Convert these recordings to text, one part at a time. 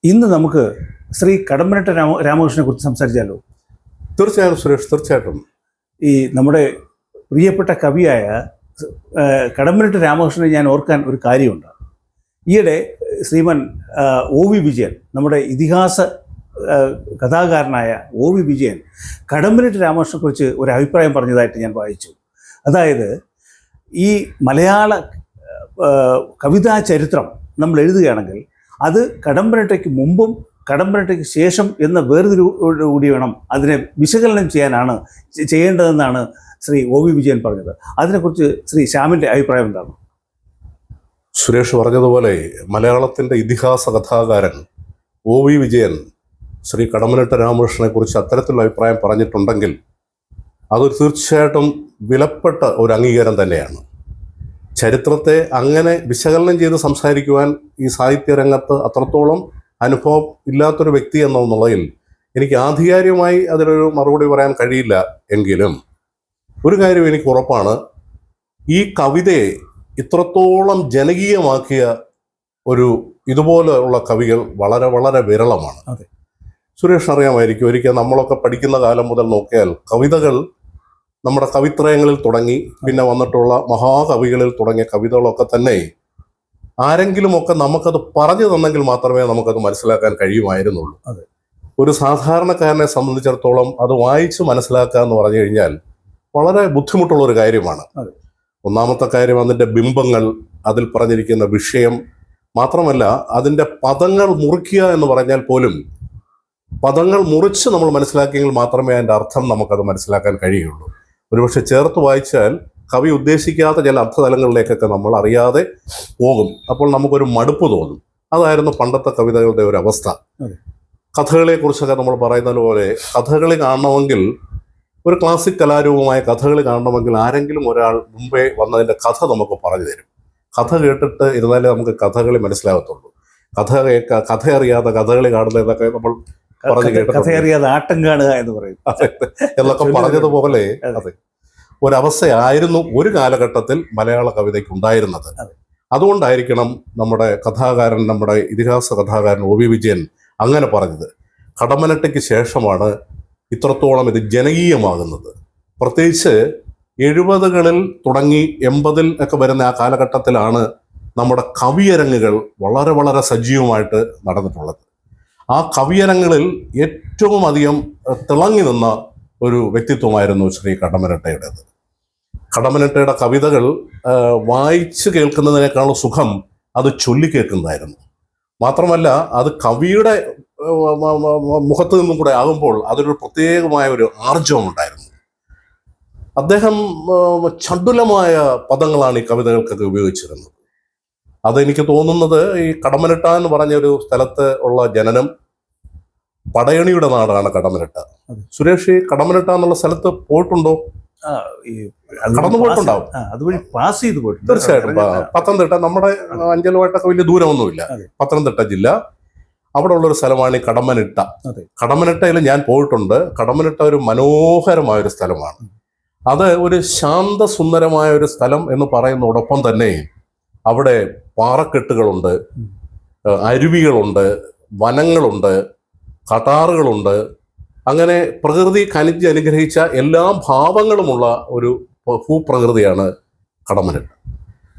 ഇന്ന് നമുക്ക് ശ്രീ കടമ്പനിട്ട രാമകൃഷ്ണനെ കുറിച്ച് സംസാരിച്ചാലോ? തീർച്ചയായും സുരേഷ്, തീർച്ചയായിട്ടും. ഈ നമ്മുടെ പ്രിയപ്പെട്ട കവിയായ കടമ്പനിട്ട രാമകൃഷ്ണനെ ഞാൻ ഓർക്കാൻ ഒരു കാര്യമുണ്ട്. ഈയിടെ ശ്രീമാൻ OV വിജയൻ, നമ്മുടെ ഇതിഹാസ കഥാകാരനായ OV വിജയൻ കടമ്പനിട്ട രാമകൃഷ്ണനെക്കുറിച്ച് ഒരു അഭിപ്രായം പറഞ്ഞതായിട്ട് ഞാൻ വായിച്ചു. അതായത് ഈ മലയാള കവിതാ ചരിത്രം നമ്മൾ എഴുതുകയാണെങ്കിൽ അത് കടമ്പനിട്ടയ്ക്ക് മുമ്പും കടമ്പനിട്ടയ്ക്ക് ശേഷം എന്ന വേർതിരിവോടുകൂടി വേണം അതിനെ വിശകലനം ചെയ്യേണ്ടതെന്നാണ് ശ്രീ OV വിജയൻ പറഞ്ഞത്. അതിനെക്കുറിച്ച് ശ്രീ ശ്യാമിൻ്റെ അഭിപ്രായം എന്താണ്? സുരേഷ് പറഞ്ഞതുപോലെ മലയാളത്തിൻ്റെ ഇതിഹാസ കഥാകാരൻ OV വിജയൻ ശ്രീ കടമ്പനിട്ട രാമകൃഷ്ണനെ കുറിച്ച് അത്തരത്തിലുള്ള അഭിപ്രായം പറഞ്ഞിട്ടുണ്ടെങ്കിൽ അത് തീർച്ചയായിട്ടും വിലപ്പെട്ട ഒരു അംഗീകാരം തന്നെയാണ്. ചരിത്രത്തെ അങ്ങനെ വിശകലനം ചെയ്ത് സംസാരിക്കുവാൻ ഈ സാഹിത്യരംഗത്ത് അത്രത്തോളം അനുഭവം ഇല്ലാത്തൊരു വ്യക്തി എന്ന നിലയിൽ എനിക്ക് ആധികാരികമായി അതിനൊരു മറുപടി പറയാൻ കഴിയില്ല. എങ്കിലും ഒരു കാര്യം എനിക്ക് ഉറപ്പാണ്, ഈ കവിതയെ ഇത്രത്തോളം ജനകീയമാക്കിയ ഇതുപോലെയുള്ള കവികൾ വളരെ വളരെ വിരളമാണ്. സുരേഷ് അറിയാമായിരിക്കും, ഒരിക്കൽ നമ്മളൊക്കെ പഠിക്കുന്ന കാലം മുതൽ നോക്കിയാൽ കവിതകൾ നമ്മുടെ കവിത്രയങ്ങളിൽ തുടങ്ങി പിന്നെ വന്നിട്ടുള്ള മഹാകവികളിൽ തുടങ്ങിയ കവിതകളൊക്കെ തന്നെ ആരെങ്കിലുമൊക്കെ നമുക്കത് പറഞ്ഞു തന്നെങ്കിൽ മാത്രമേ നമുക്കത് മനസ്സിലാക്കാൻ കഴിയുമായിരുന്നുള്ളൂ. ഒരു സാധാരണക്കാരനെ സംബന്ധിച്ചിടത്തോളം അത് വായിച്ച് മനസ്സിലാക്കുക എന്ന് പറഞ്ഞു കഴിഞ്ഞാൽ വളരെ ബുദ്ധിമുട്ടുള്ള ഒരു കാര്യമാണ്. ഒന്നാമത്തെ കാര്യം അതിൻ്റെ ബിംബങ്ങൾ, അതിൽ പറഞ്ഞിരിക്കുന്ന വിഷയം, മാത്രമല്ല അതിൻ്റെ പദങ്ങൾ മുറിക്കുക എന്ന് പറഞ്ഞാൽ പോലും പദങ്ങൾ മുറിച്ച് നമ്മൾ മനസ്സിലാക്കിയെങ്കിൽ മാത്രമേ അതിൻ്റെ അർത്ഥം നമുക്കത് മനസ്സിലാക്കാൻ കഴിയുള്ളൂ. ഒരുപക്ഷെ ചേർത്ത് വായിച്ചാൽ കവി ഉദ്ദേശിക്കാത്ത ചില അർത്ഥതലങ്ങളിലേക്കൊക്കെ നമ്മൾ അറിയാതെ പോകും. അപ്പോൾ നമുക്കൊരു മടുപ്പ് തോന്നും. അതായിരുന്നു പണ്ടത്തെ കവിതകളുടെ ഒരു അവസ്ഥ. കഥകളെക്കുറിച്ചൊക്കെ നമ്മൾ പറയുന്നത് പോലെ കഥകളി കാണണമെങ്കിൽ, ഒരു ക്ലാസിക് കലാരൂപമായ കഥകളി കാണണമെങ്കിൽ ആരെങ്കിലും ഒരാൾ മുമ്പേ വന്നതിൻ്റെ കഥ നമുക്ക് പറഞ്ഞു തരും. കഥ കേട്ടിട്ട് ഇരുന്നാലേ നമുക്ക് കഥകളി മനസ്സിലാകത്തുള്ളൂ. കഥ അറിയാതെ കഥകളി കാണുന്നതൊക്കെ നമ്മൾ പറഞ്ഞു കേട്ടറിയാതെ ആട്ടം കാണുക എന്ന് പറയും എന്നൊക്കെ പറഞ്ഞതുപോലെ അതെ ഒരവസ്ഥയായിരുന്നു ഒരു കാലഘട്ടത്തിൽ മലയാള കവിതയ്ക്ക് ഉണ്ടായിരുന്നത്. അതുകൊണ്ടായിരിക്കണം നമ്മുടെ ഇതിഹാസ കഥാകാരൻ OV വിജയൻ അങ്ങനെ പറഞ്ഞത്. കടമ്പനിട്ടയ്ക്ക് ശേഷമാണ് ഇത്രത്തോളം ഇത് ജനകീയമാകുന്നത്. പ്രത്യേകിച്ച് 70കളിൽ തുടങ്ങി 80-ൽ ഒക്കെ വരുന്ന ആ കാലഘട്ടത്തിലാണ് നമ്മുടെ കവിയരങ്ങുകൾ വളരെ വളരെ സജീവമായിട്ട് നടന്നിട്ടുള്ളത്. ആ കവിയരങ്ങളിൽ ഏറ്റവും അധികം തിളങ്ങി നിന്ന ഒരു വ്യക്തിത്വമായിരുന്നു ശ്രീ കടമ്പനിട്ടയുടേത്. കടമ്പനിട്ടയുടെ കവിതകൾ വായിച്ച് കേൾക്കുന്നതിനേക്കാളും സുഖം അത് ചൊല്ലിക്കേൾക്കുന്നതായിരുന്നു. മാത്രമല്ല അത് കവിയുടെ മുഖത്ത് നിന്നും കൂടെ ആകുമ്പോൾ അതൊരു പ്രത്യേകമായ ഒരു ആർജവം ഉണ്ടായിരുന്നു. അദ്ദേഹം ചടുലമായ പദങ്ങളാണ് ഈ കവിതകൾക്കൊക്കെ ഉപയോഗിച്ചിരുന്നത്. അതെനിക്ക് തോന്നുന്നത് ഈ കടമ്പനിട്ട എന്ന് പറഞ്ഞൊരു സ്ഥലത്ത് ഉള്ള ജനനം പടയണിയുടെ നാടാണ് കടമ്പനിട്ട. സുരേഷ്, കടമ്പനിട്ട എന്നുള്ള സ്ഥലത്ത് പോയിട്ടുണ്ടോ? കടന്നു പോയിട്ടുണ്ടാവും. അതുവഴി പാസ് ചെയ്ത് പോയിട്ടുണ്ട്. തീർച്ചയായിട്ടും. പത്തനംതിട്ട, നമ്മുടെ അഞ്ചലുമായിട്ടൊക്കെ വലിയ ദൂരമൊന്നുമില്ല. പത്തനംതിട്ട ജില്ല, അവിടെ ഉള്ളൊരു സ്ഥലമാണ് ഈ കടമ്പനിട്ട. കടമ്പനിട്ടയിൽ ഞാൻ പോയിട്ടുണ്ട്. കടമ്പനിട്ട ഒരു മനോഹരമായൊരു സ്ഥലമാണ്. അത് ഒരു ശാന്തസുന്ദരമായ ഒരു സ്ഥലം എന്ന് പറയുന്നതോടൊപ്പം തന്നെ അവിടെ പാറക്കെട്ടുകളുണ്ട്, അരുവികളുണ്ട്, വനങ്ങളുണ്ട്, കടാറുകളുണ്ട്. അങ്ങനെ പ്രകൃതി കനിഞ്ഞ് അനുഗ്രഹിച്ച എല്ലാ ഭാവങ്ങളുമുള്ള ഒരു ഭൂപ്രകൃതിയാണ് കടമ്പനിട്ട.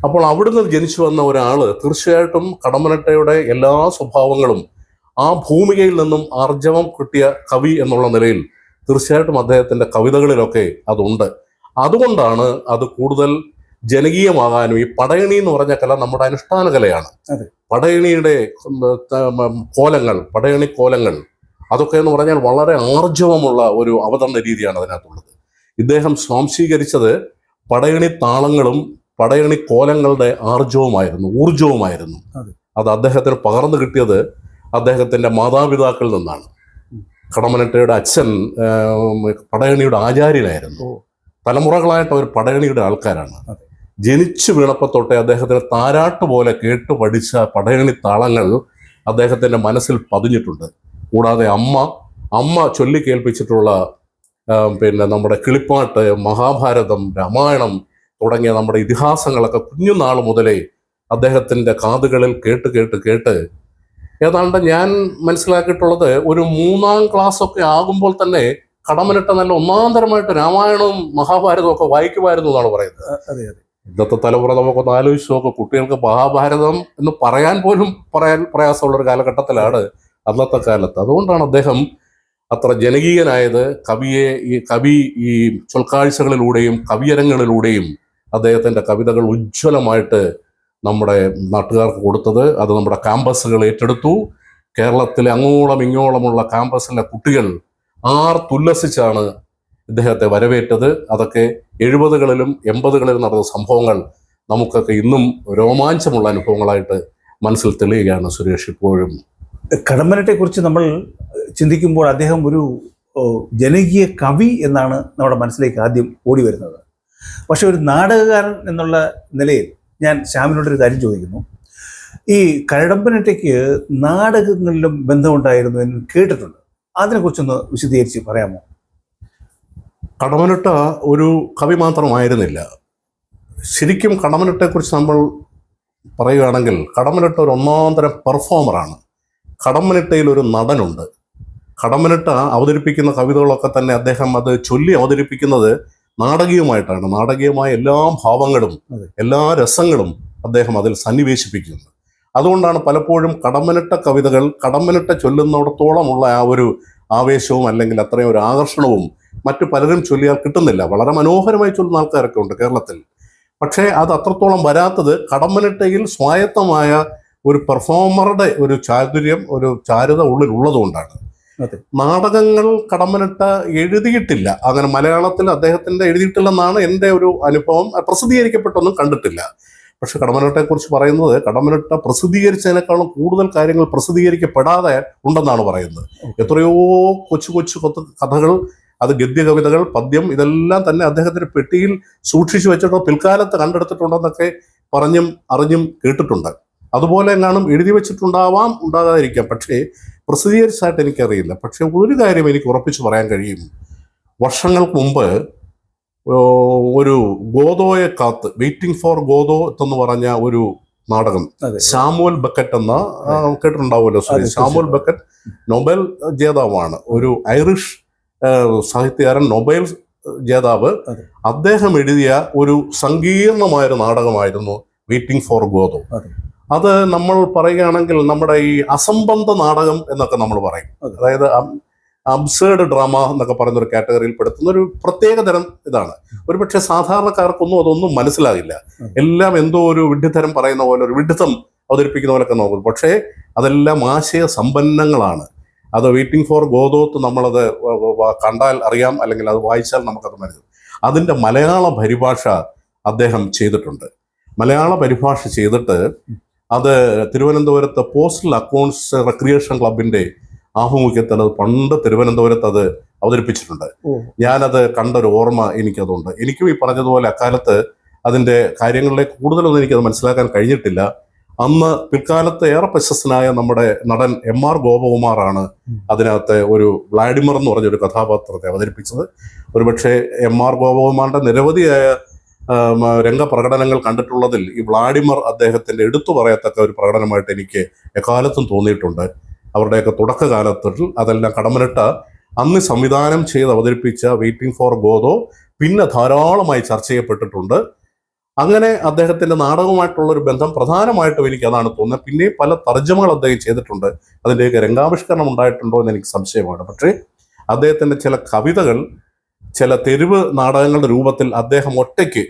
അപ്പോൾ അവിടുന്ന് ജനിച്ചു വന്ന ഒരാൾ തീർച്ചയായിട്ടും കടമ്പനിട്ടയുടെ എല്ലാ സ്വഭാവങ്ങളും ആ ഭൂമികയിൽ നിന്നും ആർജവം കിട്ടിയ കവി എന്നുള്ള നിലയിൽ തീർച്ചയായിട്ടും അദ്ദേഹത്തിൻ്റെ കവിതകളിലൊക്കെ അതുണ്ട്. അതുകൊണ്ടാണ് അത് കൂടുതൽ ജനകീയമാകാനും. ഈ പടയണി എന്ന് പറഞ്ഞ കല നമ്മുടെ അനുഷ്ഠാന കലയാണ്. പടയണിയുടെ പടയണി കോലങ്ങൾ അതൊക്കെ എന്ന് പറഞ്ഞാൽ വളരെ ആർജവമുള്ള ഒരു അവതരണ രീതിയാണ് അതിനകത്തുള്ളത്. ഇദ്ദേഹം സ്വാംശീകരിച്ചത് പടയണി താളങ്ങളും പടയണി കോലങ്ങളുടെ ഊർജവുമായിരുന്നു. അത് അദ്ദേഹത്തിന് പകർന്നു കിട്ടിയത് അദ്ദേഹത്തിൻ്റെ മാതാപിതാക്കളിൽ നിന്നാണ്. കടമ്പനിട്ടയുടെ അച്ഛൻ പടയണിയുടെ ആചാര്യനായിരുന്നു. തലമുറകളായിട്ട് അവർ പടയണിയുടെ ആൾക്കാരാണ്. ജനിച്ചു വീണപ്പോൾ തൊട്ടേ അദ്ദേഹത്തിന് താരാട്ട് പോലെ കേട്ടു പഠിച്ച പടയണി താളങ്ങൾ അദ്ദേഹത്തിൻ്റെ മനസ്സിൽ പതിഞ്ഞിട്ടുണ്ട്. കൂടാതെ അമ്മ ചൊല്ലിക്കേൽപ്പിച്ചിട്ടുള്ള നമ്മുടെ കിളിപ്പാട്ട്, മഹാഭാരതം, രാമായണം തുടങ്ങിയ നമ്മുടെ ഇതിഹാസങ്ങളൊക്കെ കുഞ്ഞുനാൾ മുതലേ അദ്ദേഹത്തിൻ്റെ കാതുകളിൽ കേട്ട് ഏതാണ്ട് ഞാൻ മനസ്സിലാക്കിയിട്ടുള്ളത് ഒരു 3ാം ക്ലാസ് ഒക്കെ ആകുമ്പോൾ തന്നെ കടമ്മനിട്ട നല്ല ഒന്നാന്തരമായിട്ട് രാമായണവും മഹാഭാരതവും ഒക്കെ വായിക്കുമായിരുന്നു എന്നാണ് പറയുന്നത്. അതെ അതെ. ഇന്നത്തെ തലമുറ നമുക്കൊന്ന് ആലോചിച്ച് നോക്കുക, കുട്ടികൾക്ക് മഹാഭാരതം എന്ന് പറയാൻ പ്രയാസമുള്ള ഒരു കാലഘട്ടത്തിലാണ് അന്നത്തെ കാലത്ത്. അതുകൊണ്ടാണ് അദ്ദേഹം അത്ര ജനകീയനായത്. കവി ഈ ചൊൽക്കാഴ്ചകളിലൂടെയും കവിയരങ്ങളിലൂടെയും അദ്ദേഹത്തിൻ്റെ കവിതകൾ ഉജ്ജ്വലമായിട്ട് നമ്മുടെ നാട്ടുകാർക്ക് കൊടുത്തത്. അത് നമ്മുടെ ക്യാമ്പസുകൾ ഏറ്റെടുത്തു. കേരളത്തിലെ അങ്ങോളം ഇങ്ങോളമുള്ള ക്യാമ്പസിലെ കുട്ടികൾ ആർത്തുല്ലസിച്ചാണ് ഇദ്ദേഹത്തെ വരവേറ്റത്. അതൊക്കെ 70കളിലും 80കളിലും നടന്ന സംഭവങ്ങൾ നമുക്കൊക്കെ ഇന്നും രോമാഞ്ചമുള്ള അനുഭവങ്ങളായിട്ട് മനസ്സിൽ തെളിയുകയാണ് സുരേഷ്. ഇപ്പോഴും കടമ്മനിട്ടെക്കുറിച്ച് നമ്മൾ ചിന്തിക്കുമ്പോൾ അദ്ദേഹം ഒരു ജനകീയ കവി എന്നാണ് നമ്മുടെ മനസ്സിലേക്ക് ആദ്യം ഓടി വരുന്നത്. പക്ഷെ ഒരു നാടകകാരൻ എന്നുള്ള നിലയിൽ ഞാൻ ശ്യാമിനോടൊരു കാര്യം ചോദിക്കുന്നു. ഈ കടമ്പനിട്ടയ്ക്ക് നാടകങ്ങളിലും ബന്ധമുണ്ടായിരുന്നു എന്ന് കേട്ടിട്ടുണ്ട്. അതിനെക്കുറിച്ചൊന്ന് വിശദീകരിച്ച് പറയാമോ? കടമ്മനിട്ട ഒരു കവി മാത്രമായിരുന്നില്ല. ശരിക്കും കടമ്മനിട്ടയെക്കുറിച്ച് നമ്മൾ പറയുകയാണെങ്കിൽ കടമ്മനിട്ട ഒരു ഒന്നാന്തരം പെർഫോമറാണ്. കടമ്മനിട്ടയിൽ ഒരു നടനുണ്ട്. കടമ്മനിട്ട അവതരിപ്പിക്കുന്ന കവിതകളൊക്കെ തന്നെ അദ്ദേഹം അത് ചൊല്ലി അവതരിപ്പിക്കുന്നത് നാടകീയമായിട്ടാണ്. നാടകീയമായ എല്ലാ ഭാവങ്ങളും എല്ലാ രസങ്ങളും അദ്ദേഹം അതിൽ സന്നിവേശിപ്പിക്കുന്നു. അതുകൊണ്ടാണ് പലപ്പോഴും കടമ്മനിട്ട കവിതകൾ കടമ്മനിട്ട ചൊല്ലുന്നിടത്തോളമുള്ള ആ ഒരു ആവേശവും അല്ലെങ്കിൽ അത്രയും ഒരു ആകർഷണവും മറ്റു പലരും ചൊല്ലിയാൽ കിട്ടുന്നില്ല. വളരെ മനോഹരമായി ചൊല്ലുന്ന ആൾക്കാരൊക്കെ ഉണ്ട് കേരളത്തിൽ. പക്ഷേ അത് അത്രത്തോളം വരാത്തത് കടമ്മനിട്ടയിൽ സ്വായത്തമായ ഒരു പെർഫോമറുടെ ഒരു ചാതുര്യം, ഒരു ചാരുത ഉള്ളിലുള്ളതുകൊണ്ടാണ്. നാടകങ്ങൾ കടമ്മനിട്ട എഴുതിയിട്ടില്ല. അങ്ങനെ മലയാളത്തിൽ അദ്ദേഹത്തിൻ്റെ എഴുതിയിട്ടില്ലെന്നാണ് എൻ്റെ ഒരു അനുഭവം. പ്രസിദ്ധീകരിക്കപ്പെട്ടൊന്നും കണ്ടിട്ടില്ല. പക്ഷെ കടമ്മനിട്ടയെക്കുറിച്ച് പറയുന്നത് കടമ്മനിട്ട പ്രസിദ്ധീകരിച്ചതിനേക്കാളും കൂടുതൽ കാര്യങ്ങൾ പ്രസിദ്ധീകരിക്കപ്പെടാതെ ഉണ്ടെന്നാണ് പറയുന്നത്. എത്രയോ കൊച്ചു കൊച്ചു കഥകൾ, അത് ഗദ്യ കവിതകൾ, പദ്യം, ഇതെല്ലാം തന്നെ അദ്ദേഹത്തിൻ്റെ പെട്ടിയിൽ സൂക്ഷിച്ചു വെച്ചിട്ടോ പിൽക്കാലത്ത് കണ്ടെടുത്തിട്ടുണ്ടെന്നൊക്കെ പറഞ്ഞും അറിഞ്ഞും കേട്ടിട്ടുണ്ട്. അതുപോലെ എങ്ങാനും എഴുതി വെച്ചിട്ടുണ്ടാവാം, ഉണ്ടാകാതിരിക്കാം. പക്ഷേ പ്രസിദ്ധീകരിച്ചായിട്ട് എനിക്കറിയില്ല. പക്ഷെ ഒരു കാര്യം എനിക്ക് ഉറപ്പിച്ച് പറയാൻ കഴിയും. വർഷങ്ങൾക്ക് മുമ്പ് ഒരു ഗോദോയെ കാത്ത്, വെയിറ്റിംഗ് ഫോർ ഗോദോ എന്ന് പറഞ്ഞ ഒരു നാടകം, സാമുവൽ ബക്കറ്റ് എന്ന കേട്ടിട്ടുണ്ടാവുമല്ലോ സുരേഷ്. സാമുവൽ ബക്കറ്റ് നൊബേൽ ജേതാവാണ്, ഒരു ഐറിഷ് സാഹിത്യകാരൻ, നൊബേൽ ജേതാവ്. അദ്ദേഹം എഴുതിയ ഒരു സങ്കീർണമായൊരു നാടകമായിരുന്നു വെയിറ്റിംഗ് ഫോർ ഗോദോ. അത് നമ്മൾ പറയുകയാണെങ്കിൽ നമ്മുടെ ഈ അസംബന്ധ നാടകം എന്നൊക്കെ നമ്മൾ പറയും. അതായത് അബ്സേർഡ് ഡ്രാമ എന്നൊക്കെ പറയുന്ന ഒരു കാറ്റഗറിയിൽ പെടുത്തുന്ന ഒരു പ്രത്യേക തരം ഇതാണ്. ഒരുപക്ഷെ സാധാരണക്കാർക്കൊന്നും അതൊന്നും മനസ്സിലാകില്ല. എല്ലാം എന്തോ ഒരു വിഡ്ഢിത്തരം പറയുന്ന പോലെ, ഒരു വിഡ്ഢിത്തം അവതരിപ്പിക്കുന്ന പോലൊക്കെ നോക്കും. പക്ഷേ അതെല്ലാം ആശയ സമ്പന്നങ്ങളാണ്. അത് വെയിറ്റിംഗ് ഫോർ ഗോദോത്ത് നമ്മളത് കണ്ടാൽ അറിയാം, അല്ലെങ്കിൽ അത് വായിച്ചാൽ നമുക്കത് മനസ്സിലാവും. അതിൻ്റെ മലയാള പരിഭാഷ അദ്ദേഹം ചെയ്തിട്ടുണ്ട്. മലയാള പരിഭാഷ ചെയ്തിട്ട് അത് തിരുവനന്തപുരത്ത് പോസ്റ്റൽ അക്കൗണ്ട്സ് റെക്രിയേഷൻ ക്ലബിൻ്റെ ആഭിമുഖ്യത്തിൽ അത് പണ്ട് തിരുവനന്തപുരത്ത് അത് അവതരിപ്പിച്ചിട്ടുണ്ട്. ഞാനത് കണ്ടൊരു ഓർമ്മ എനിക്കതുണ്ട്. എനിക്കും ഈ പറഞ്ഞതുപോലെ അക്കാലത്ത് അതിൻ്റെ കാര്യങ്ങളിലേക്ക് കൂടുതലൊന്നും എനിക്കത് മനസ്സിലാക്കാൻ കഴിഞ്ഞിട്ടില്ല. അന്ന് പിൽക്കാലത്ത് ഏറെ പ്രശസ്തനായ നമ്മുടെ നടൻ M.R. ഗോപകുമാറാണ് അതിനകത്ത് ഒരു വ്ളാഡിമർ എന്ന് പറഞ്ഞൊരു കഥാപാത്രത്തെ അവതരിപ്പിച്ചത്. ഒരുപക്ഷെ M.R. ഗോപകുമാറിൻ്റെ നിരവധിയായ രംഗപ്രകടനങ്ങൾ കണ്ടിട്ടുള്ളതിൽ ഈ വ്ളാഡിമർ അദ്ദേഹത്തിൻ്റെ എടുത്തു പറയത്തക്ക ഒരു പ്രകടനമായിട്ട് എനിക്ക് എക്കാലത്തും തോന്നിയിട്ടുണ്ട്. അവരുടെയൊക്കെ തുടക്കകാലത്തിൽ അതെല്ലാം കടമ്മനിട്ട അന്ന് സംവിധാനം ചെയ്ത് അവതരിപ്പിച്ച വെയിറ്റിംഗ് ഫോർ ഗോദോ പിന്നെ ധാരാളമായി ചർച്ച ചെയ്യപ്പെട്ടിട്ടുണ്ട്. അങ്ങനെ അദ്ദേഹത്തിൻ്റെ നാടകവുമായിട്ടുള്ളൊരു ബന്ധം പ്രധാനമായിട്ടും എനിക്ക് അതാണ് തോന്നുന്നത്. പിന്നെ പല തർജ്ജമകൾ അദ്ദേഹം ചെയ്തിട്ടുണ്ട്. അതിൻ്റെയൊക്കെ രംഗാവിഷ്കരണം ഉണ്ടായിട്ടുണ്ടോ എന്ന് എനിക്ക് സംശയമാണ്. പക്ഷേ അദ്ദേഹത്തിൻ്റെ ചില കവിതകൾ ചില തെരുവ് നാടകങ്ങളുടെ രൂപത്തിൽ അദ്ദേഹം ഒറ്റയ്ക്ക്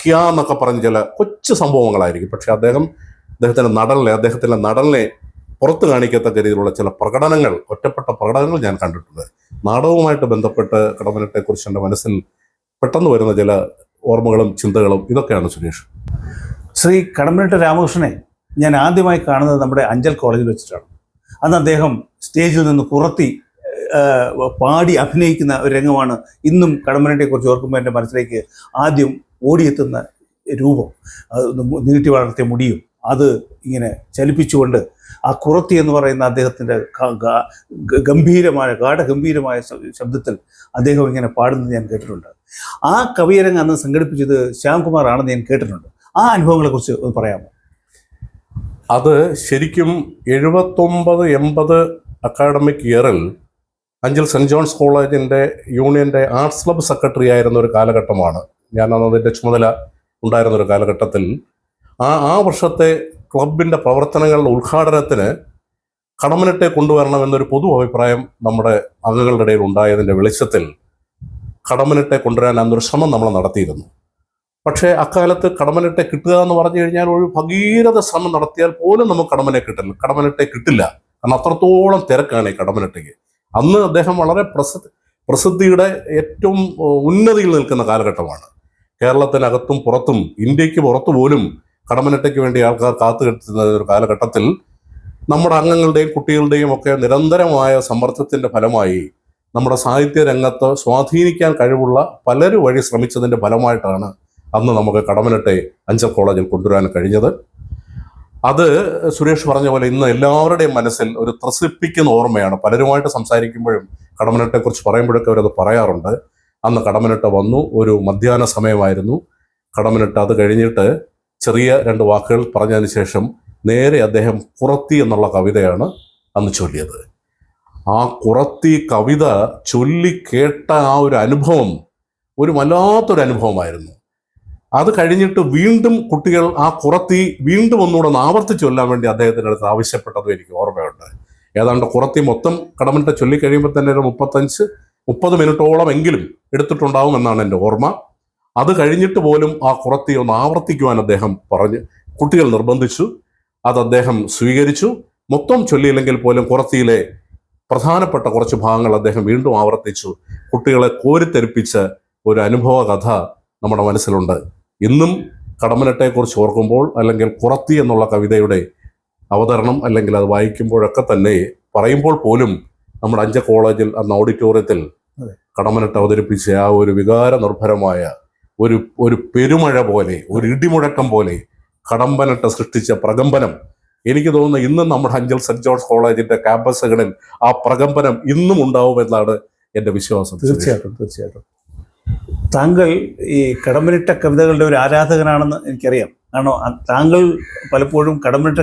ക്യാ എന്നൊക്കെ പറഞ്ഞ ചില കൊച്ചു സംഭവങ്ങളായിരിക്കും. പക്ഷെ അദ്ദേഹത്തിൻ്റെ നടനെ പുറത്ത് കാണിക്കത്തക്ക രീതിയിലുള്ള ചില പ്രകടനങ്ങൾ, ഒറ്റപ്പെട്ട പ്രകടനങ്ങൾ ഞാൻ കണ്ടിട്ടുണ്ട്. നാടകവുമായിട്ട് ബന്ധപ്പെട്ട് കടമ്മനിട്ടയെക്കുറിച്ച് എൻ്റെ മനസ്സിൽ പെട്ടെന്ന് വരുന്ന ചില ഓർമ്മകളും ചിന്തകളും ഇതൊക്കെയാണ് സുരേഷ്. ശ്രീ കടമ്മനിട്ട രാമകൃഷ്ണനെ ഞാൻ ആദ്യമായി കാണുന്നത് നമ്മുടെ അഞ്ചൽ കോളേജിൽ വെച്ചിട്ടാണ്. അന്ന് അദ്ദേഹം സ്റ്റേജിൽ നിന്ന് കുറത്തി പാടി അഭിനയിക്കുന്ന ഒരു രംഗമാണ് ഇന്നും കടമ്മനിട്ടയെക്കുറിച്ച് ഓർക്കുമ്പോൾ എൻ്റെ മനസ്സിലേക്ക് ആദ്യം ഓടിയെത്തുന്ന രൂപം. നീട്ടി വളർത്തിയ മുടിയും അത് ഇങ്ങനെ ചലിപ്പിച്ചുകൊണ്ട് ആ കുറത്തി എന്ന് പറയുന്ന അദ്ദേഹത്തിൻ്റെ ഗാഠഗംഭീരമായ ശബ്ദത്തിൽ അദ്ദേഹം ഇങ്ങനെ പാടുന്നത് ഞാൻ കേട്ടിട്ടുണ്ട്. ആ കവിയരങ്ങ് അന്ന് സംഘടിപ്പിച്ചത് ശ്യാംകുമാർ ആണെന്ന് ഞാൻ കേട്ടിട്ടുണ്ട്. ആ അനുഭവങ്ങളെക്കുറിച്ച് ഒന്ന് പറയാമോ? അത് ശരിക്കും 79-80 അക്കാഡമിക് ഇയറിൽ അഞ്ചൽ സെൻറ് ജോൺസ് കോളേജിൻ്റെ യൂണിയൻ്റെ ആർട്സ് ക്ലബ്ബ് സെക്രട്ടറി ആയിരുന്ന ഒരു കാലഘട്ടമാണ്. ഞാൻ അതിൻ്റെ ചുമതല ഉണ്ടായിരുന്ന ഒരു കാലഘട്ടത്തിൽ ആ വർഷത്തെ ക്ലബിൻ്റെ പ്രവർത്തനങ്ങളുടെ ഉദ്ഘാടനത്തിന് കടമ്മനിട്ടെ കൊണ്ടുവരണമെന്നൊരു പൊതു അഭിപ്രായം നമ്മുടെ അംഗങ്ങളുടെ ഇടയിൽ ഉണ്ടായതിൻ്റെ വെളിച്ചത്തിൽ കടമ്മനിട്ടെ കൊണ്ടുവരാൻ അന്നൊരു ശ്രമം നമ്മൾ നടത്തിയിരുന്നു. പക്ഷേ അക്കാലത്ത് കടമ്മനിട്ടെ കിട്ടുക എന്ന് പറഞ്ഞു കഴിഞ്ഞാൽ ഒരു ഭഗീരഥ ശ്രമം നടത്തിയാൽ പോലും നമുക്ക് കടമ്മനിട്ടെ കിട്ടില്ല. കാരണം അത്രത്തോളം തിരക്കാണ് ഈ കടമ്മനിട്ടയ്ക്ക്. അന്ന് അദ്ദേഹം വളരെ പ്രസിദ്ധിയുടെ ഏറ്റവും ഉന്നതിയിൽ നിൽക്കുന്ന കാലഘട്ടമാണ്. കേരളത്തിനകത്തും പുറത്തും ഇന്ത്യക്ക് പുറത്തു പോലും കടമ്മനിട്ടയ്ക്ക് വേണ്ടി ആൾക്കാർ കാത്തുകെട്ടുന്ന ഒരു കാലഘട്ടത്തിൽ നമ്മുടെ അംഗങ്ങളുടെയും കുട്ടികളുടെയും ഒക്കെ നിരന്തരമായ സമ്മർദ്ദത്തിൻ്റെ ഫലമായി നമ്മുടെ സാഹിത്യ രംഗത്ത് സ്വാധീനിക്കാൻ കഴിവുള്ള പലരും വഴി ശ്രമിച്ചതിൻ്റെ ഫലമായിട്ടാണ് അന്ന് നമുക്ക് കടമ്മനിട്ടെ അഞ്ചൽ കോളേജിൽ കൊണ്ടുവരാൻ കഴിഞ്ഞത്. അത് സുരേഷ് പറഞ്ഞ പോലെ ഇന്ന് എല്ലാവരുടെയും മനസ്സിൽ ഒരു ത്രസിപ്പിക്കുന്ന ഓർമ്മയാണ്. പലരുമായിട്ട് സംസാരിക്കുമ്പോഴും കടമ്മനിട്ടെക്കുറിച്ച് പറയുമ്പോഴൊക്കെ അവരത് പറയാറുണ്ട്. അന്ന് കടമ്മനിട്ട വന്നു, ഒരു മധ്യാഹ്ന സമയമായിരുന്നു. കടമ്മനിട്ട അത് കഴിഞ്ഞിട്ട് ചെറിയ 2 വാക്കുകൾ പറഞ്ഞതിന് ശേഷം നേരെ അദ്ദേഹം കുറത്തി എന്നുള്ള കവിതയാണ് അന്ന് ചൊല്ലിയത്. ആ കുറത്തി കവിത ചൊല്ലിക്കേട്ട ആ ഒരു അനുഭവം ഒരു വല്ലാത്തൊരു അനുഭവമായിരുന്നു. അത് കഴിഞ്ഞിട്ട് വീണ്ടും കുട്ടികൾ ആ കുറത്തി വീണ്ടും ഒന്നുകൂടെ ആവർത്തിച്ച് ചൊല്ലാൻ വേണ്ടി അദ്ദേഹത്തിൻ്റെ അടുത്ത് ആവശ്യപ്പെട്ടതും എനിക്ക് ഓർമ്മയുണ്ട്. ഏതാണ്ട് കുറത്തി മൊത്തം കടമ്മനിട്ട ചൊല്ലിക്കഴിയുമ്പോൾ തന്നെ ഒരു 35-30 മിനിറ്റോളം എങ്കിലും എടുത്തിട്ടുണ്ടാവും എന്നാണ് എൻ്റെ ഓർമ്മ. അത് കഴിഞ്ഞിട്ട് പോലും ആ കുറത്തി ഒന്ന് ആവർത്തിക്കുവാൻ അദ്ദേഹം പറഞ്ഞ് കുട്ടികൾ നിർബന്ധിച്ചു. അത് അദ്ദേഹം സ്വീകരിച്ചു. മൊത്തം ചൊല്ലിയില്ലെങ്കിൽ പോലും കുറത്തിയിലെ പ്രധാനപ്പെട്ട കുറച്ച് ഭാഗങ്ങൾ അദ്ദേഹം വീണ്ടും ആവർത്തിച്ചു. കുട്ടികളെ കോരിത്തെരിപ്പിച്ച ഒരു അനുഭവ കഥ നമ്മുടെ മനസ്സിലുണ്ട്. ഇന്നും കടമ്മനിട്ടയെക്കുറിച്ച് ഓർക്കുമ്പോൾ അല്ലെങ്കിൽ കുറത്തി എന്നുള്ള കവിതയുടെ അവതരണം അല്ലെങ്കിൽ അത് വായിക്കുമ്പോഴൊക്കെ തന്നെ പറയുമ്പോൾ പോലും നമ്മുടെ അഞ്ചൽ കോളേജിൽ അന്ന് ഓഡിറ്റോറിയത്തിൽ കടമ്മനിട്ട അവതരിപ്പിച്ച ആ ഒരു വികാര നിർഭരമായ ഒരു പെരുമഴ പോലെ, ഒരു ഇടിമുഴക്കം പോലെ കടമ്പനിട്ട സൃഷ്ടിച്ച പ്രകമ്പനം, എനിക്ക് തോന്നുന്നു ഇന്നും നമ്മുടെ അഞ്ചൽ സെന്റ് ജോർജ് കോളേജിന്റെ ക്യാമ്പസുകളിൽ ആ പ്രകമ്പനം ഇന്നും ഉണ്ടാവുമെന്നാണ് എൻ്റെ വിശ്വാസം. തീർച്ചയായിട്ടും താങ്കൾ ഈ കടമ്മനിട്ട കവിതകളുടെ ഒരു ആരാധകനാണെന്ന് എനിക്കറിയാം. കാരണം താങ്കൾ പലപ്പോഴും കടമ്മനിട്ട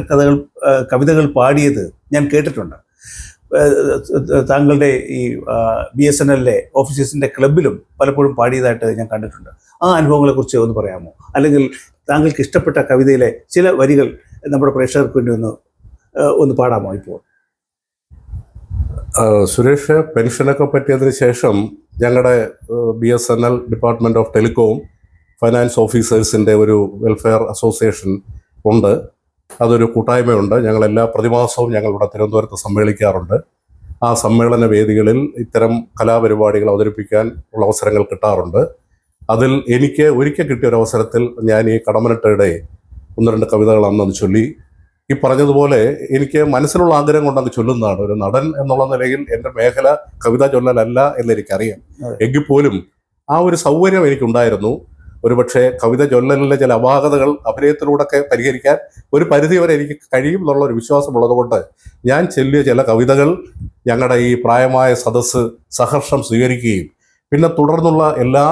കവിതകൾ പാടിയത് ഞാൻ കേട്ടിട്ടുണ്ട്. താങ്കളുടെ ഈ BSNL ഓഫീസേഴ്സിൻ്റെ ക്ലബിലും പലപ്പോഴും പാടിയതായിട്ട് ഞാൻ കണ്ടിട്ടുണ്ട്. ആ അനുഭവങ്ങളെക്കുറിച്ച് ഒന്ന് പറയാമോ? അല്ലെങ്കിൽ താങ്കൾക്ക് ഇഷ്ടപ്പെട്ട കവിതയിലെ ചില വരികൾ നമ്മുടെ പ്രേക്ഷകർക്ക് വേണ്ടി ഒന്ന് പാടാമോ ഇപ്പോൾ? സുരേഷ്, പെൻഷനൊക്കെ പറ്റിയതിന് ശേഷം ഞങ്ങളുടെ BSNL department of telecom finance ഓഫീസേഴ്സിൻ്റെ ഒരു വെൽഫെയർ അസോസിയേഷൻ ഉണ്ട്. അതൊരു കൂട്ടായ്മയുണ്ട്. ഞങ്ങളെല്ലാ പ്രതിമാസവും ഞങ്ങളിവിടെ തിരുവനന്തപുരത്ത് സമ്മേളിക്കാറുണ്ട്. ആ സമ്മേളന വേദികളിൽ ഇത്തരം കലാപരിപാടികൾ അവതരിപ്പിക്കാൻ ഉള്ള അവസരങ്ങൾ കിട്ടാറുണ്ട്. അതിൽ എനിക്ക് ഒരിക്കൽ കിട്ടിയ ഒരു അവസരത്തിൽ ഞാൻ ഈ കടമ്മനിട്ടയുടെ 1-2 കവിതകൾ അന്നത് ചൊല്ലി. ഈ പറഞ്ഞതുപോലെ എനിക്ക് മനസ്സിലുള്ള ആഗ്രഹം കൊണ്ടങ്ങ് ചൊല്ലുന്നതാണ്. ഒരു നടൻ എന്നുള്ള നിലയിൽ എൻ്റെ മേഖല കവിത ചൊല്ലലല്ല എന്നെനിക്കറിയാം. എങ്കിൽ പോലും ആ ഒരു സൗകര്യം എനിക്കുണ്ടായിരുന്നു. ഒരുപക്ഷെ കവിത ചൊല്ലലിലെ ചില അപാകതകൾ അഭിനയത്തിലൂടെയൊക്കെ പരിഹരിക്കാൻ ഒരു പരിധി വരെ എനിക്ക് കഴിയും എന്നുള്ള ഒരു വിശ്വാസമുള്ളതുകൊണ്ട് ഞാൻ ചൊല്ലിയ ചില കവിതകൾ ഞങ്ങളുടെ ഈ പ്രായമായ സദസ്സ് സഹർഷം സ്വീകരിക്കുകയും പിന്നെ തുടർന്നുള്ള എല്ലാ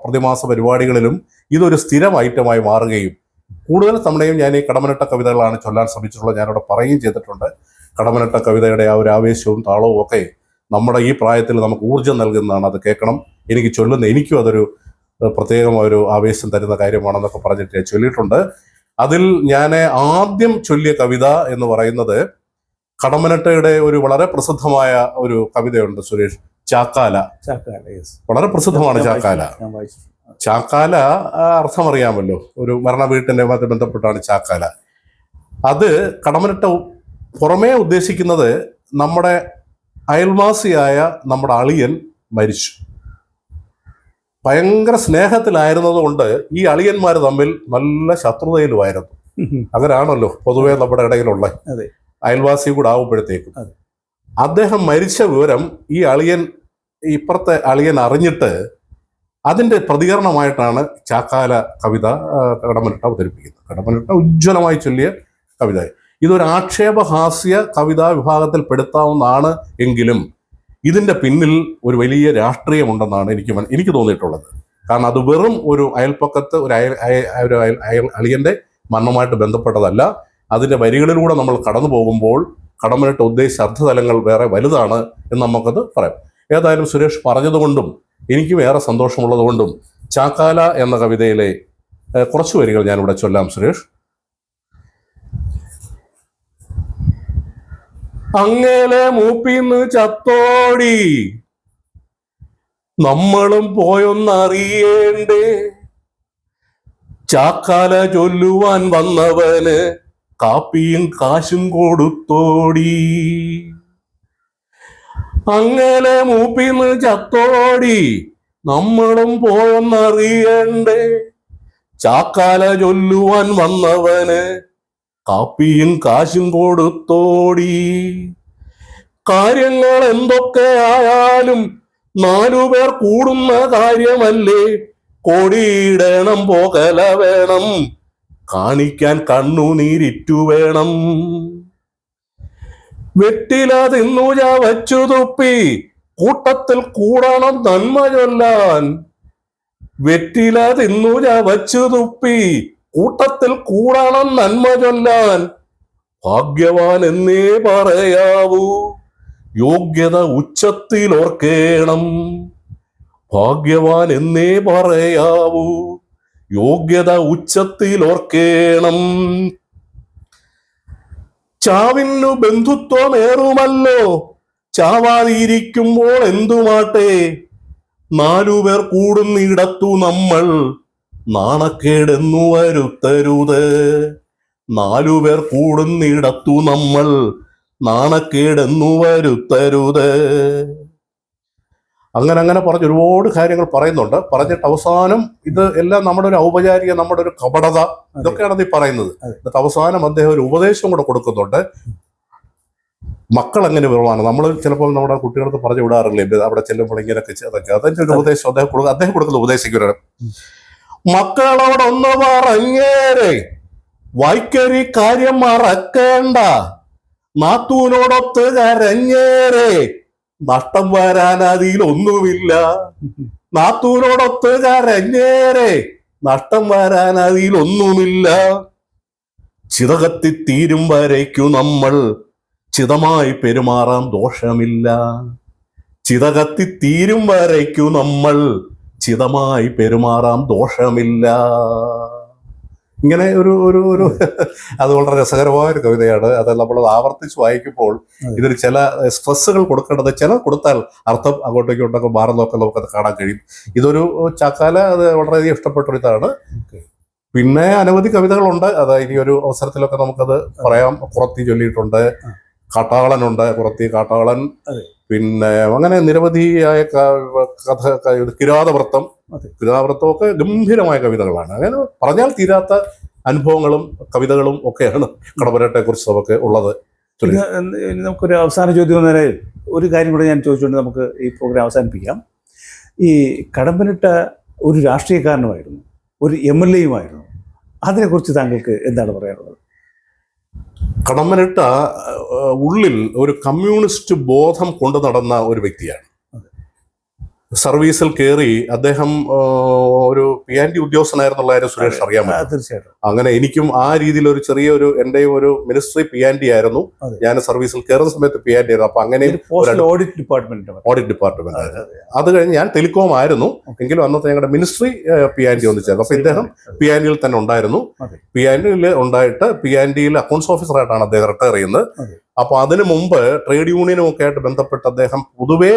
പ്രതിമാസ പരിപാടികളിലും ഇതൊരു സ്ഥിരം ഐറ്റമായി മാറുകയും കൂടുതൽ തവണയും ഞാൻ ഈ കടമ്മനിട്ട കവിതകളാണ് ചൊല്ലാൻ ശ്രമിച്ചിട്ടുള്ളത്. ഞാനിവിടെ പറയുകയും ചെയ്തിട്ടുണ്ട്. കടമ്മനിട്ട കവിതയുടെ ആ ഒരു ആവേശവും താളവും ഒക്കെ നമ്മുടെ ഈ പ്രായത്തിൽ നമുക്ക് ഊർജ്ജം നൽകുന്നതാണ്. അത് കേൾക്കണം. എനിക്ക് എനിക്കും അതൊരു പ്രത്യേകമായൊരു ആവേശം തരുന്ന കാര്യമാണെന്നൊക്കെ പറഞ്ഞിട്ട് ഞാൻ ചൊല്ലിയിട്ടുണ്ട്. അതിൽ ഞാൻ ആദ്യം ചൊല്ലിയ കവിത എന്ന് പറയുന്നത് കടമ്മനിട്ടയുടെ ഒരു വളരെ പ്രസിദ്ധമായ ഒരു കവിതയുണ്ട് സുരേഷ്, ചാക്കാല. വളരെ പ്രസിദ്ധമാണ് ചാക്കാല. ചാക്കാല അർത്ഥമറിയാമല്ലോ, ഒരു മരണ വീട്ടിൻ്റെ ബന്ധപ്പെട്ടാണ് ചാക്കാല. അത് കടമ്മനിട്ട പുറമേ ഉദ്ദേശിക്കുന്നത് നമ്മുടെ അയൽവാസിയായ നമ്മുടെ അളിയൻ മരിച്ചു. ഭയങ്കര സ്നേഹത്തിലായിരുന്നത് കൊണ്ട് ഈ അളിയന്മാർ തമ്മിൽ നല്ല ശത്രുതയിലുമായിരുന്നു. അങ്ങനാണല്ലോ പൊതുവേ നമ്മുടെ ഇടയിലുള്ള അയൽവാസി കൂടെ ആവുമ്പോഴത്തേക്കും. അദ്ദേഹം മരിച്ച വിവരം ഈ ഇപ്പുറത്തെ അളിയൻ അറിഞ്ഞിട്ട് അതിൻ്റെ പ്രതികരണമായിട്ടാണ് ചാക്കാല കവിത കടമ്മനിട്ട അവതരിപ്പിക്കുന്നത്. കടമ്മനിട്ട ഉജ്ജ്വലമായി ചൊല്ലിയ കവിത. ഇതൊരു ആക്ഷേപഹാസ്യ കവിതാ വിഭാഗത്തിൽ പെടുത്താവുന്നതാണ് എങ്കിലും ഇതിൻ്റെ പിന്നിൽ ഒരു വലിയ രാഷ്ട്രീയമുണ്ടെന്നാണ് എനിക്ക് തോന്നിയിട്ടുള്ളത്. കാരണം അത് വെറും ഒരു അയൽപ്പക്കത്ത് ഒരു അളിയൻ്റെ മരണമായിട്ട് ബന്ധപ്പെട്ടതല്ല. അതിൻ്റെ വരികളിലൂടെ നമ്മൾ കടന്നു പോകുമ്പോൾ കടമ്മനിട്ട ഉദ്ദേശിച്ച അർത്ഥതലങ്ങൾ വേറെ വലുതാണ് എന്ന് നമുക്കത് പറയാം. ഏതായാലും സുരേഷ് പറഞ്ഞതുകൊണ്ടും എനിക്കും ഏറെ സന്തോഷമുള്ളതുകൊണ്ടും ചാക്കാല എന്ന കവിതയിലെ കുറച്ച് വരികൾ ഞാനിവിടെ ചൊല്ലാം സുരേഷ്. അങ്ങേലെ മൂപ്പിന്ന് ചത്തോടി നമ്മളും പോയൊന്നറിയേണ്ടേ, ചാക്കാല ചൊല്ലുവാൻ വന്നവന് കാപ്പിയും കാശും കൊടുത്തോടി. അങ്ങേലെ മൂപ്പിന്ന് ചത്തോടി നമ്മളും പോയൊന്നറിയണ്ടേ, ചാക്കാല ചൊല്ലുവാൻ വന്നവന് കാപ്പിയും കാശും കൊടുത്തോടി. കാര്യങ്ങൾ എന്തൊക്കെ ആയാലും 4 പേർ കൂടുന്ന കാര്യമല്ലേ, കോടിയിടണം പോകല വേണം, കാണിക്കാൻ കണ്ണുനീരിറ്റു വേണം. വെറ്റില തിന്നു ചവച്ചു തുപ്പി കൂട്ടത്തിൽ കൂടണം നന്മ ചൊല്ലാൻ. വെറ്റില തിന്നു ചവച്ചു തുപ്പി കൂട്ടത്തിൽ കൂടണം നന്മ ചൊല്ലാൻ. ഭാഗ്യവാൻ എന്നേ പറയാവൂ, യോഗ്യത ഉച്ചത്തിലോർക്കേണം. ഭാഗ്യവാൻ എന്നേ പറയാവൂ, യോഗ്യത ഉച്ചത്തിലോർക്കേണം. ചാവിനു ബന്ധുത്വമേറുമല്ലോ, ചാവാതിരിക്കുമ്പോൾ എന്തുമാട്ടെ. 4 പേർ കൂടുന്നിടത്തു നമ്മൾ നാണക്കേടെന്നു വരുത്തരുത്. 4 പേർ കൂടുന്നിടത്തു നമ്മൾ നാണക്കേടെന്നു വരുത്തരുത്. അങ്ങനെ പറഞ്ഞ് ഒരുപാട് കാര്യങ്ങൾ പറയുന്നുണ്ട്. പറഞ്ഞിട്ട് അവസാനം ഇത് എല്ലാം നമ്മുടെ ഒരു ഔപചാരിക, നമ്മുടെ ഒരു കപടത, ഇതൊക്കെയാണ് അത് പറയുന്നത്. എന്നിട്ട് അവസാനം അദ്ദേഹം ഒരു ഉപദേശം കൂടെ കൊടുക്കുന്നുണ്ട്. മക്കൾ എങ്ങനെ വിവരമാണ് നമ്മൾ ചിലപ്പോൾ നമ്മുടെ കുട്ടികൾക്ക് പറഞ്ഞു വിടാറില്ലേ, അവിടെ ചെല്ലുമ്പോൾ ഇങ്ങനെയൊക്കെ അതൊക്കെ അതിന്റെ ഒരു ഉപദേശം അദ്ദേഹം കൊടുക്കുന്ന ഉപദേശിക്കുകയാണ്. മക്കളോടൊന്ന് പറഞ്ഞേരെ വായിക്കരി കാര്യം മറക്കേണ്ട, നാത്തൂനോടൊത്ത് കരഞ്ഞേരെ നഷ്ടം വരാൻ അതിലൊന്നുമില്ല. നാത്തൂനോടൊത്ത് കരഞ്ഞേരെ നഷ്ടം വരാൻ അതിലൊന്നുമില്ല. ചിതകത്തി തീരും വരയ്ക്കു നമ്മൾ ചിതമായി പെരുമാറാം ദോഷമില്ല. ചിതകത്തി തീരും വരയ്ക്കു നമ്മൾ ചിതമായി പെരുമാറാം ദോഷമില്ല. ഇങ്ങനെ ഒരു അത് വളരെ രസകരമായ ഒരു കവിതയാണ്. അത് നമ്മൾ ആവർത്തിച്ച് വായിക്കുമ്പോൾ ഇതിൽ ചില സ്ട്രെസ്സുകൾ കൊടുക്കേണ്ടത്, ചില കൊടുത്താൽ അർത്ഥം അങ്ങോട്ടും ഇങ്ങോട്ടൊക്കെ മാറുന്നതൊക്കെ നമുക്കത് കാണാൻ കഴിയും. ഇതൊരു ചാക്കാല അത് വളരെയധികം ഇഷ്ടപ്പെട്ടൊരു ഇതാണ്. പിന്നെ അനവധി കവിതകളുണ്ട്. അത് ഇനി ഒരു അവസരത്തിലൊക്കെ നമുക്കത് പറയാം. കുറത്തി ചൊല്ലിയിട്ടുണ്ട്, കാട്ടാളനുണ്ട്, കുറത്തി കാട്ടാളൻ, പിന്നെ അങ്ങനെ നിരവധിയായ കഥ, കിരാതവൃത്തമൊക്കെ ഗംഭീരമായ കവിതകളാണ്. അങ്ങനെ പറഞ്ഞാൽ തീരാത്ത അനുഭവങ്ങളും കവിതകളും ഒക്കെയാണ് കടമ്മനിട്ടയെ കുറിച്ച് നമുക്ക് ഉള്ളത്. നമുക്കൊരു അവസാന ചോദ്യം എന്ന നിലയിൽ ഒരു കാര്യം കൂടെ ഞാൻ ചോദിച്ചുകൊണ്ട് നമുക്ക് ഈ പ്രോഗ്രാം അവസാനിപ്പിക്കാം. ഈ കടമ്മനിട്ട ഒരു രാഷ്ട്രീയക്കാരനുമായിരുന്നു, ഒരു MLA-യുമായിരുന്നു. അതിനെക്കുറിച്ച് താങ്കൾക്ക് എന്താണ് പറയാനുള്ളത്? കടമ്മനിട്ട ഉള്ളിൽ ഒരു കമ്മ്യൂണിസ്റ്റ് ബോധം കൊണ്ടു നടന്ന ഒരു വ്യക്തിയാണ്. സർവീസിൽ കയറി അദ്ദേഹം ഒരു PND ഉദ്യോഗസ്ഥനായിരുന്നുള്ള കാര്യം സുരേഷ് അറിയാമോ? തീർച്ചയായിട്ടും. അങ്ങനെ എനിക്കും ആ രീതിയിൽ ഒരു ചെറിയൊരു എന്റെയും ഒരു മിനിസ്ട്രി PND ആയിരുന്നു. ഞാൻ സർവീസിൽ കയറുന്ന സമയത്ത് PND ആയിരുന്നു. അപ്പൊ അങ്ങനെ ഓഡിറ്റ് ഡിപ്പാർട്ട്മെന്റ് ആയിരുന്നു. അത് കഴിഞ്ഞ് ഞാൻ ടെലികോം ആയിരുന്നു, എങ്കിലും അന്നത്തെ ഞങ്ങളുടെ മിനിസ്ട്രി PND ഒന്നിച്ചായിരുന്നു. അപ്പൊ ഇദ്ദേഹം PND-യിൽ തന്നെ ഉണ്ടായിരുന്നു. PND-യിൽ ഉണ്ടായിട്ട് PND-യിൽ അക്കൗണ്ട്സ് ഓഫീസറായിട്ടാണ് അദ്ദേഹം റിട്ടയർ ചെയ്യുന്നത്. അപ്പൊ അതിനു മുമ്പ് ട്രേഡ് യൂണിയനും ഒക്കെ ആയിട്ട് ബന്ധപ്പെട്ട് അദ്ദേഹം പൊതുവേ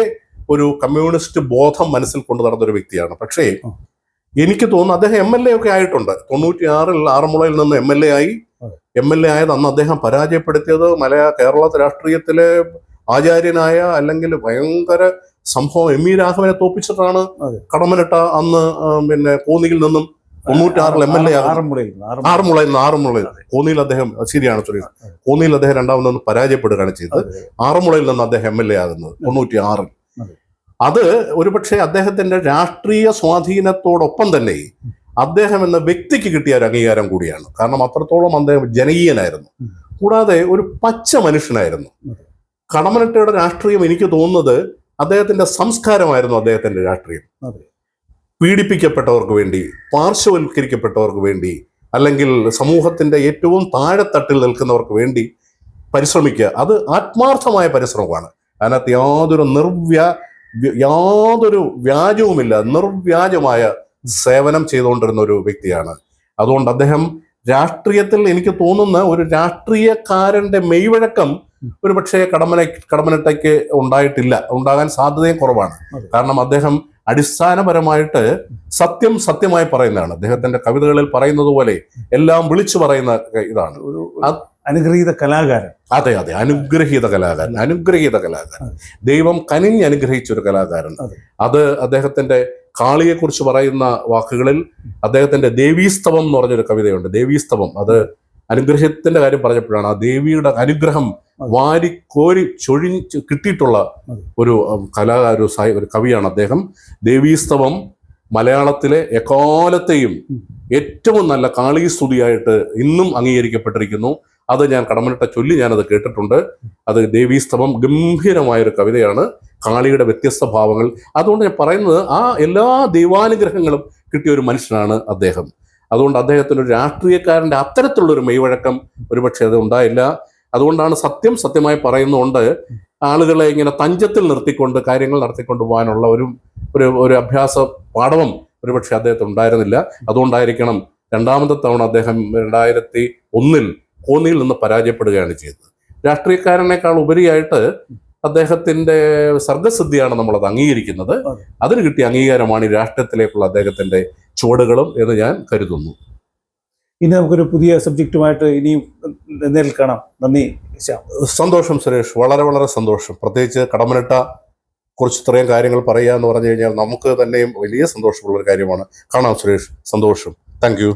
ഒരു കമ്മ്യൂണിസ്റ്റ് ബോധം മനസ്സിൽ കൊണ്ടു നടന്നൊരു വ്യക്തിയാണ്. പക്ഷേ എനിക്ക് തോന്നുന്നു അദ്ദേഹം MLA ഒക്കെ ആയിട്ടുണ്ട്. 96-ൽ ആറന്മുളയിൽ നിന്ന് MLA ആയി. MLA ആയത് അന്ന് അദ്ദേഹം പരാജയപ്പെടുത്തിയത് കേരള രാഷ്ട്രീയത്തിലെ ആചാര്യനായ അല്ലെങ്കിൽ ഭയങ്കര സംഭവം ME രാഘവനെ തോപ്പിച്ചിട്ടാണ് കടമ്മനിട്ട അന്ന് പിന്നെ കോന്നിയിൽ നിന്നും 96-ൽ MLA ആറന്മുളയിൽ കോന്നിയിൽ അദ്ദേഹം, ശരിയാണ് സുരേഷ്, കോന്നിയിൽ അദ്ദേഹം രണ്ടാമതൊന്ന് പരാജയപ്പെടുകയാണ് ചെയ്തത്. ആറന്മുളയിൽ നിന്ന് അദ്ദേഹം MLA ആകുന്നത് 96-ൽ. അത് ഒരുപക്ഷെ അദ്ദേഹത്തിന്റെ രാഷ്ട്രീയ സ്വാധീനത്തോടൊപ്പം തന്നെ അദ്ദേഹം എന്ന വ്യക്തിക്ക് കിട്ടിയ ഒരു അംഗീകാരം കൂടിയാണ്. കാരണം അത്രത്തോളം അദ്ദേഹം ജനകീയനായിരുന്നു, കൂടാതെ ഒരു പച്ച മനുഷ്യനായിരുന്നു. കടമ്മനിട്ടയുടെ രാഷ്ട്രീയം എനിക്ക് തോന്നുന്നത് അദ്ദേഹത്തിന്റെ സംസ്കാരമായിരുന്നു. അദ്ദേഹത്തിന്റെ രാഷ്ട്രീയം പീഡിപ്പിക്കപ്പെട്ടവർക്ക് വേണ്ടി, പാർശ്വവൽക്കരിക്കപ്പെട്ടവർക്ക് വേണ്ടി, അല്ലെങ്കിൽ സമൂഹത്തിൻ്റെ ഏറ്റവും താഴെത്തട്ടിൽ നിൽക്കുന്നവർക്ക് വേണ്ടി പരിശ്രമിക്കുക. അത് ആത്മാർത്ഥമായ പരിശ്രമമാണ്. അതിനകത്ത് യാതൊരു വ്യാജവുമില്ല. നിർവ്യാജമായ സേവനം ചെയ്തുകൊണ്ടിരുന്ന ഒരു വ്യക്തിയാണ്. അതുകൊണ്ട് അദ്ദേഹം രാഷ്ട്രീയത്തിൽ എനിക്ക് തോന്നുന്ന ഒരു രാഷ്ട്രീയക്കാരന്റെ മെയ്വഴക്കം ഒരുപക്ഷെ കടമ്മനിട്ടയ്ക്ക് ഉണ്ടാകാൻ സാധ്യതയും കുറവാണ്. കാരണം അദ്ദേഹം അടിസ്ഥാനപരമായിട്ട് സത്യമായി പറയുന്നതാണ്. അദ്ദേഹത്തിന്റെ കവിതകളിൽ പറയുന്നത് പോലെ എല്ലാം വിളിച്ചു പറയുന്ന ഇതാണ്. ഒരു അനുഗ്രഹീത കലാകാരൻ. അതെ, അനുഗ്രഹീത കലാകാരൻ, ദൈവം കനിഞ്ഞ് അനുഗ്രഹിച്ച ഒരു കലാകാരൻ. അത് അദ്ദേഹത്തിന്റെ കാളിയെക്കുറിച്ച് പറയുന്ന വാക്കുകളിൽ അദ്ദേഹത്തിന്റെ ദേവീസ്തവം എന്ന് പറഞ്ഞൊരു കവിതയുണ്ട്. ദേവീസ്തവം, അത് അനുഗ്രഹത്തിന്റെ കാര്യം പറഞ്ഞപ്പോഴാണ് ആ ദേവിയുടെ അനുഗ്രഹം വാരിക്കോരി കിട്ടിയിട്ടുള്ള ഒരു ഒരു കവിയാണ് അദ്ദേഹം. ദേവീസ്തവം മലയാളത്തിലെ എക്കാലത്തെയും ഏറ്റവും നല്ല കാളീസ്തുതിയായിട്ട് ഇന്നും അംഗീകരിക്കപ്പെട്ടിരിക്കുന്നു. അത് ഞാൻ കടമ്മനിട്ട ചൊല്ലി ഞാനത് കേട്ടിട്ടുണ്ട്. അത് ദേവീസ്തവം ഗംഭീരമായൊരു കവിതയാണ്, കാളിയുടെ വ്യത്യസ്ത ഭാവങ്ങൾ. അതുകൊണ്ട് ഞാൻ പറയുന്നത് ആ എല്ലാ ദൈവാനുഗ്രഹങ്ങളും കിട്ടിയ ഒരു മനുഷ്യനാണ് അദ്ദേഹം. അതുകൊണ്ട് അദ്ദേഹത്തിന് ഒരു രാഷ്ട്രീയക്കാരൻ്റെ അത്തരത്തിലുള്ളൊരു മെയ്വഴക്കം ഒരുപക്ഷെ അത് ഉണ്ടായില്ല. അതുകൊണ്ടാണ് സത്യമായി പറയുന്നതുകൊണ്ട് ആളുകളെ ഇങ്ങനെ തഞ്ചത്തിൽ നിർത്തിക്കൊണ്ട് കാര്യങ്ങൾ നടത്തിക്കൊണ്ട് പോകാനുള്ള ഒരു അഭ്യാസ പാഠവും ഒരുപക്ഷെ അദ്ദേഹത്തിന് ഉണ്ടായിരുന്നില്ല. അതുകൊണ്ടായിരിക്കണം രണ്ടാമത്തെ തവണ അദ്ദേഹം 2001 കോന്നിയിൽ നിന്ന് പരാജയപ്പെടുകയാണ് ചെയ്തത്. രാഷ്ട്രീയക്കാരനേക്കാൾ ഉപരിയായിട്ട് അദ്ദേഹത്തിന്റെ സർഗസിദ്ധിയാണ് നമ്മളത് അംഗീകരിക്കുന്നത്. അതിന് കിട്ടിയ അംഗീകാരമാണ് ഈ രാഷ്ട്രീയത്തിലേക്കുള്ള അദ്ദേഹത്തിന്റെ ചുവടുകളും എന്ന് ഞാൻ കരുതുന്നു. ഇനി നമുക്കൊരു പുതിയ സബ്ജക്റ്റുമായിട്ട് ഇനിയും നേരിൽ കാണാം. നന്ദി ശ്യാം. സന്തോഷം സുരേഷ്, വളരെ സന്തോഷം. പ്രത്യേകിച്ച് കടമ്മനിട്ട കുറിച്ച് ഇത്രയും കാര്യങ്ങൾ പറയുക എന്ന് പറഞ്ഞു കഴിഞ്ഞാൽ നമുക്ക് തന്നെയും വലിയ സന്തോഷമുള്ളൊരു കാര്യമാണ്. കാണാം സുരേഷ്, സന്തോഷം. Thank you.